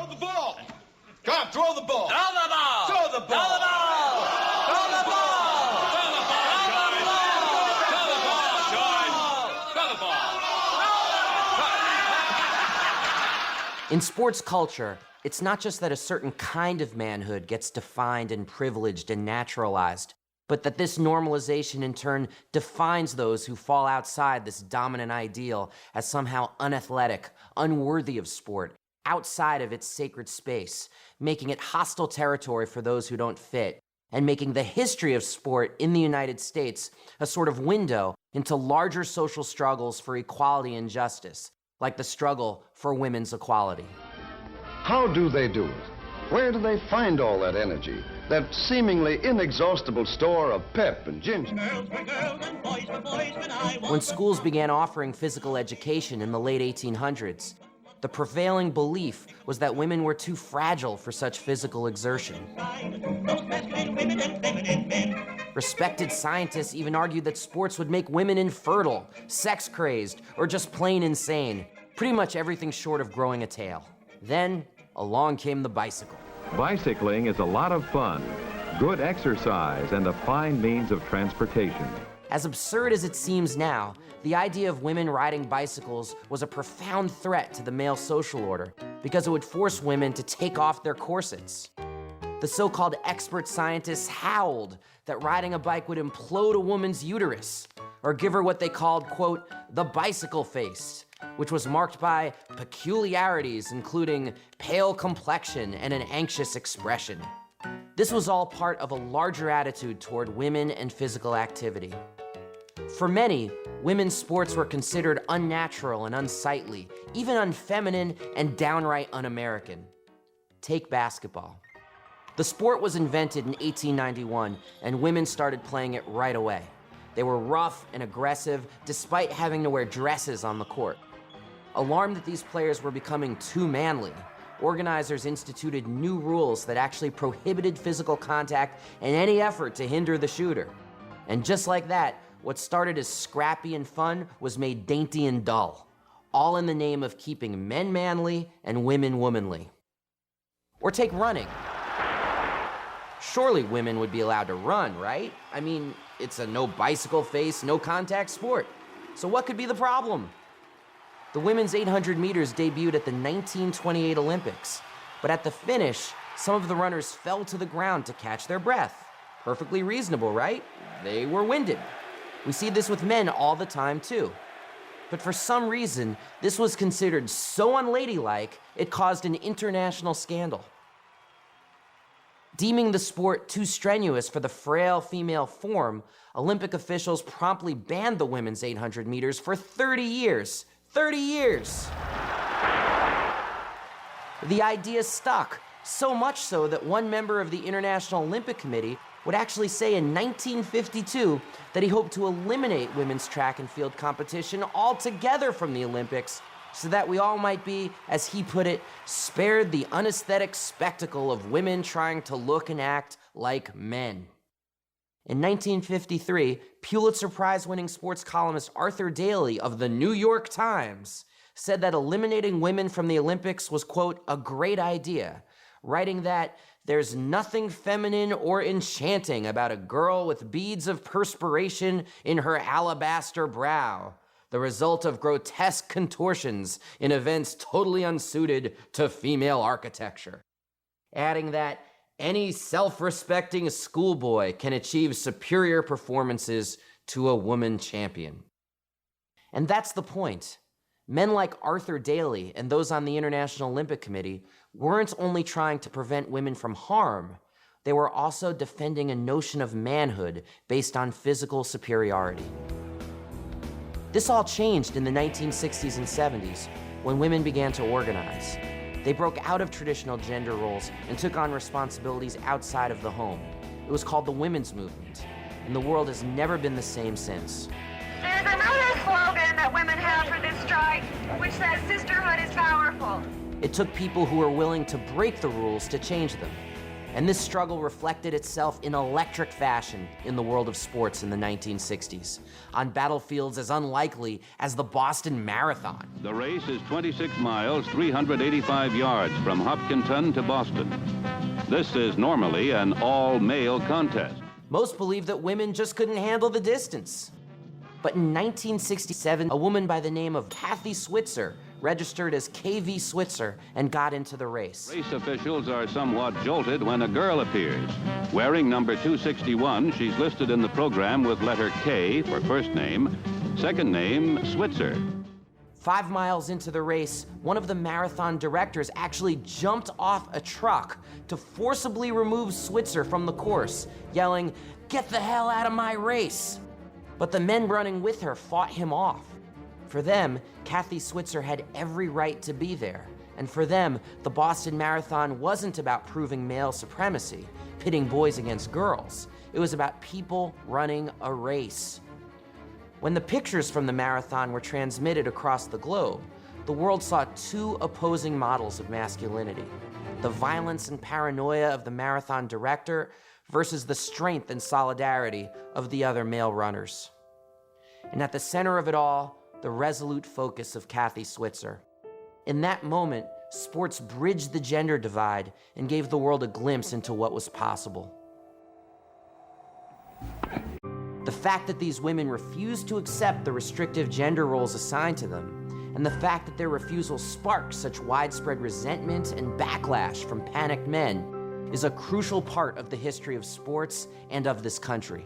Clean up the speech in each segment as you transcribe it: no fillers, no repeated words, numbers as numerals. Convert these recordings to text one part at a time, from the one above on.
Throw the ball! Come on, throw the ball! Throw the ball! Throw the ball! Throw the ball! Throw the ball! Throw the ball! Throw the ball! Throw the ball! In sports culture, it's not just that a certain kind of manhood gets defined and privileged and naturalized, but that this normalization in turn defines those who fall outside this dominant ideal as somehow unathletic, unworthy of sport, outside of its sacred space, making it hostile territory for those who don't fit, and making the history of sport in the United States a sort of window into larger social struggles for equality and justice, like the struggle for women's equality. How do they do it? Where do they find all that energy, that seemingly inexhaustible store of pep and ginger? When schools began offering physical education in the late 1800s, the prevailing belief was that women were too fragile for such physical exertion. Respected scientists even argued that sports would make women infertile, sex-crazed, or just plain insane, pretty much everything short of growing a tail. Then, along came the bicycle. Bicycling is a lot of fun, good exercise, and a fine means of transportation. As absurd as it seems now, the idea of women riding bicycles was a profound threat to the male social order because it would force women to take off their corsets. The so-called expert scientists howled that riding a bike would implode a woman's uterus or give her what they called, quote, the bicycle face, which was marked by peculiarities including pale complexion and an anxious expression. This was all part of a larger attitude toward women and physical activity. For many, women's sports were considered unnatural and unsightly, even unfeminine and downright un-American. Take basketball. The sport was invented in 1891, and women started playing it right away. They were rough and aggressive, despite having to wear dresses on the court. Alarmed that these players were becoming too manly, organizers instituted new rules that actually prohibited physical contact and any effort to hinder the shooter. And just like that, what started as scrappy and fun was made dainty and dull, all in the name of keeping men manly and women womanly. Or take running. Surely women would be allowed to run, right? I mean, it's a no bicycle face, no contact sport. So what could be the problem? The women's 800 meters debuted at the 1928 Olympics, but at the finish, some of the runners fell to the ground to catch their breath. Perfectly reasonable, right? They were winded. We see this with men all the time, too. But for some reason, this was considered so unladylike, it caused an international scandal. Deeming the sport too strenuous for the frail female form, Olympic officials promptly banned the women's 800 meters for 30 years. 30 years! The idea stuck, so much so that one member of the International Olympic Committee would actually say in 1952 that he hoped to eliminate women's track and field competition altogether from the Olympics so that we all might be, as he put it, spared the unaesthetic spectacle of women trying to look and act like men. In 1953, Pulitzer Prize-winning sports columnist Arthur Daly of the New York Times said that eliminating women from the Olympics was, quote, a great idea, writing that there's nothing feminine or enchanting about a girl with beads of perspiration in her alabaster brow, the result of grotesque contortions in events totally unsuited to female architecture. Adding that any self-respecting schoolboy can achieve superior performances to a woman champion. And that's the point. Men like Arthur Daly and those on the International Olympic Committee weren't only trying to prevent women from harm, they were also defending a notion of manhood based on physical superiority. This all changed in the 1960s and 70s when women began to organize. They broke out of traditional gender roles and took on responsibilities outside of the home. It was called the women's movement, and the world has never been the same since. There's another slogan that women have for this strike, which says sisterhood is powerful. It took people who were willing to break the rules to change them. And this struggle reflected itself in electric fashion in the world of sports in the 1960s, on battlefields as unlikely as the Boston Marathon. The race is 26 miles, 385 yards from Hopkinton to Boston. This is normally an all-male contest. Most believed that women just couldn't handle the distance. But in 1967, a woman by the name of Kathy Switzer registered as KV Switzer and got into the race. Race officials are somewhat jolted when a girl appears. Wearing number 261, she's listed in the program with letter K for first name, second name, Switzer. 5 miles into the race, one of the marathon directors actually jumped off a truck to forcibly remove Switzer from the course, yelling, "Get the hell out of my race!" But the men running with her fought him off. For them, Kathy Switzer had every right to be there. And for them, the Boston Marathon wasn't about proving male supremacy, pitting boys against girls. It was about people running a race. When the pictures from the marathon were transmitted across the globe, the world saw two opposing models of masculinity: the violence and paranoia of the marathon director versus the strength and solidarity of the other male runners. And at the center of it all, the resolute focus of Kathy Switzer. In that moment, sports bridged the gender divide and gave the world a glimpse into what was possible. The fact that these women refused to accept the restrictive gender roles assigned to them, and the fact that their refusal sparked such widespread resentment and backlash from panicked men, is a crucial part of the history of sports and of this country.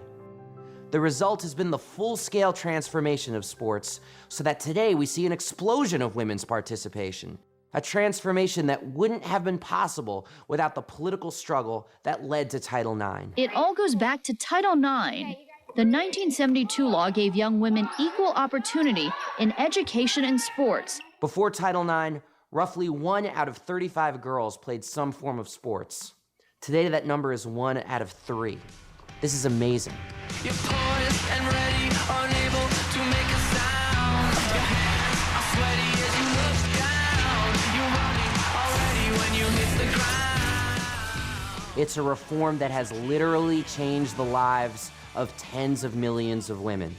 The result has been the full-scale transformation of sports, so that today we see an explosion of women's participation, a transformation that wouldn't have been possible without the political struggle that led to Title IX. It all goes back to Title IX. The 1972 law gave young women equal opportunity in education and sports. Before Title IX, roughly 1 out of 35 girls played some form of sports. Today, that number is 1 out of 3. This is amazing. You're poised and ready, unable to make a sound. Your hands are sweaty as you look down. You're running already when you hit the ground. It's a reform that has literally changed the lives of tens of millions of women.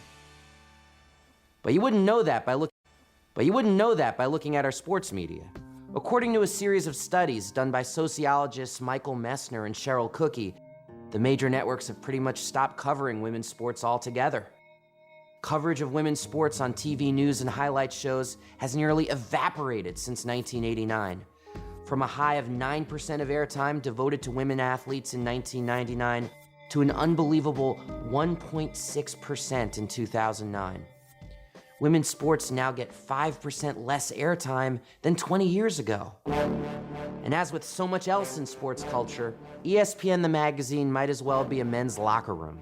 But you wouldn't know that by looking at our sports media. According to a series of studies done by sociologists Michael Messner and Cheryl Cookie, the major networks have pretty much stopped covering women's sports altogether. Coverage of women's sports on TV news and highlight shows has nearly evaporated since 1989. From a high of 9% of airtime devoted to women athletes in 1999 to an unbelievable 1.6% in 2009. Women's sports now get 5% less airtime than 20 years ago. And as with so much else in sports culture, ESPN the magazine might as well be a men's locker room.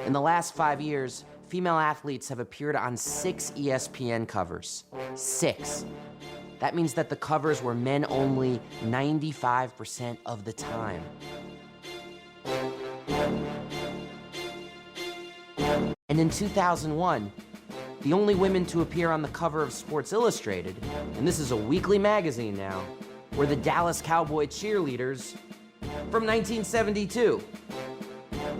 In the last 5 years, female athletes have appeared on 6 ESPN covers. 6. That means that the covers were men only 95% of the time. And in 2001, the only women to appear on the cover of Sports Illustrated, and this is a weekly magazine now, were the Dallas Cowboy cheerleaders from 1972.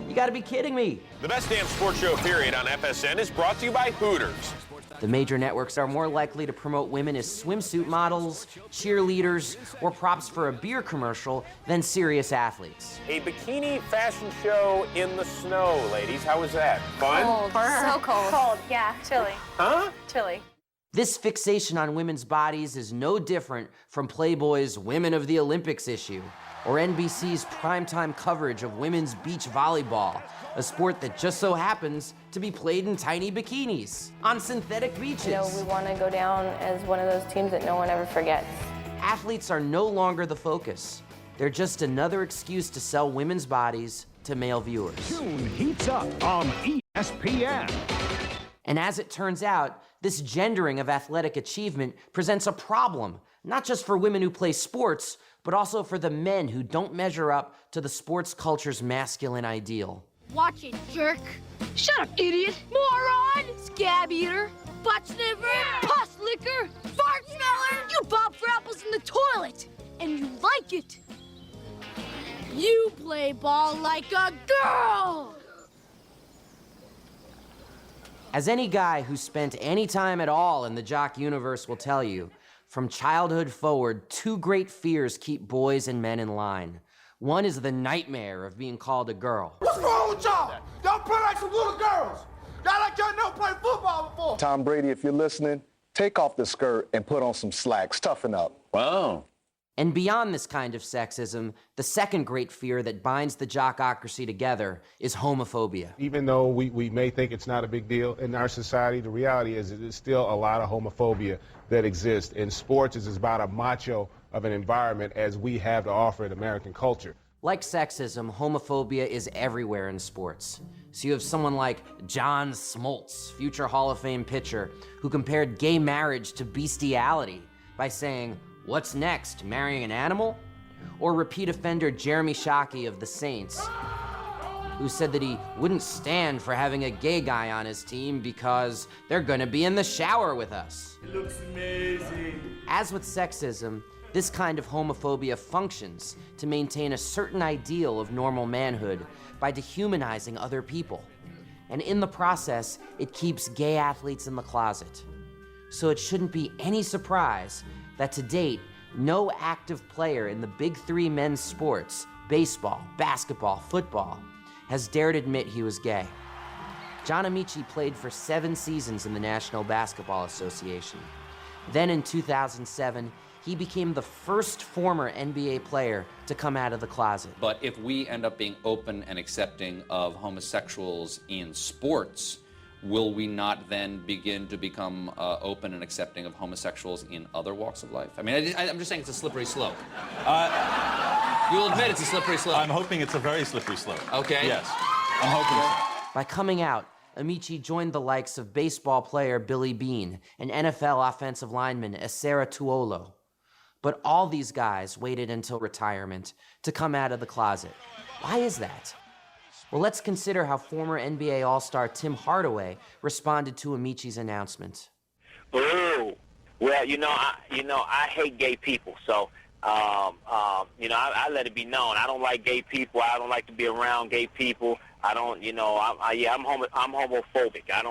You gotta be kidding me. The best damn sports show period on FSN is brought to you by Hooters. The major networks are more likely to promote women as swimsuit models, cheerleaders, or props for a beer commercial than serious athletes. A bikini fashion show in the snow, ladies. How was that? Fun? Cold. So cold. Cold, yeah. Chilly. Huh? Chilly. This fixation on women's bodies is no different from Playboy's Women of the Olympics issue, or NBC's primetime coverage of women's beach volleyball, a sport that just so happens to be played in tiny bikinis on synthetic beaches. You know, we want to go down as one of those teams that no one ever forgets. Athletes are no longer the focus. They're just another excuse to sell women's bodies to male viewers. June heats up on ESPN. And as it turns out, this gendering of athletic achievement presents a problem, not just for women who play sports, but also for the men who don't measure up to the sports culture's masculine ideal. Watch it, jerk. Shut up, idiot. Moron. Scab eater. Butt sniffer. Pus licker. Fart smeller. You bob for apples in the toilet. And you like it. You play ball like a girl! As any guy who spent any time at all in the jock universe will tell you, from childhood forward, two great fears keep boys and men in line. One is the nightmare of being called a girl. What's wrong with y'all? Y'all play like some little girls. Y'all like y'all never played football before. Tom Brady, if you're listening, take off the skirt and put on some slacks. Toughen up. Wow. And beyond this kind of sexism, the second great fear that binds the jockocracy together is homophobia. Even though we may think it's not a big deal in our society, the reality is there's still a lot of homophobia that exists. And sports is about a macho of an environment as we have to offer in American culture. Like sexism, homophobia is everywhere in sports. So you have someone like John Smoltz, future Hall of Fame pitcher, who compared gay marriage to bestiality by saying, "What's next, marrying an animal?" Or repeat offender Jeremy Shockey of the Saints, who said that he wouldn't stand for having a gay guy on his team because they're gonna be in the shower with us. It looks amazing. As with sexism, this kind of homophobia functions to maintain a certain ideal of normal manhood by dehumanizing other people. And in the process, it keeps gay athletes in the closet. So it shouldn't be any surprise that to date, no active player in the big three men's sports, baseball, basketball, football, has dared admit he was gay. John Amici played for 7 seasons in the National Basketball Association. Then in 2007, he became the first former NBA player to come out of the closet. But if we end up being open and accepting of homosexuals in sports, will we not then begin to become open and accepting of homosexuals in other walks of life? I mean, I'm just saying it's a slippery slope. You'll admit it's a slippery slope. I'm hoping it's a very slippery slope. Okay. Yes, I'm hoping so. By coming out, Amici joined the likes of baseball player Billy Beane and NFL offensive lineman Esera Tuolo. But all these guys waited until retirement to come out of the closet. Why is that? Well, let's consider how former NBA All-Star Tim Hardaway responded to Amici's announcement. Ooh, well, I hate gay people, so I let it be known. I don't like gay people. I don't like to be around gay people. I don't, I'm homophobic. I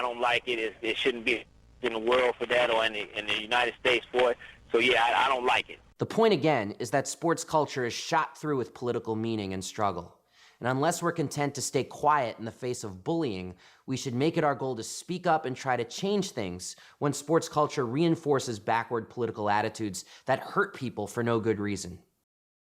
don't like it. It shouldn't be in the world for that or in the United States for it. So yeah, I don't like it. The point again is that sports culture is shot through with political meaning and struggle. And unless we're content to stay quiet in the face of bullying, we should make it our goal to speak up and try to change things when sports culture reinforces backward political attitudes that hurt people for no good reason.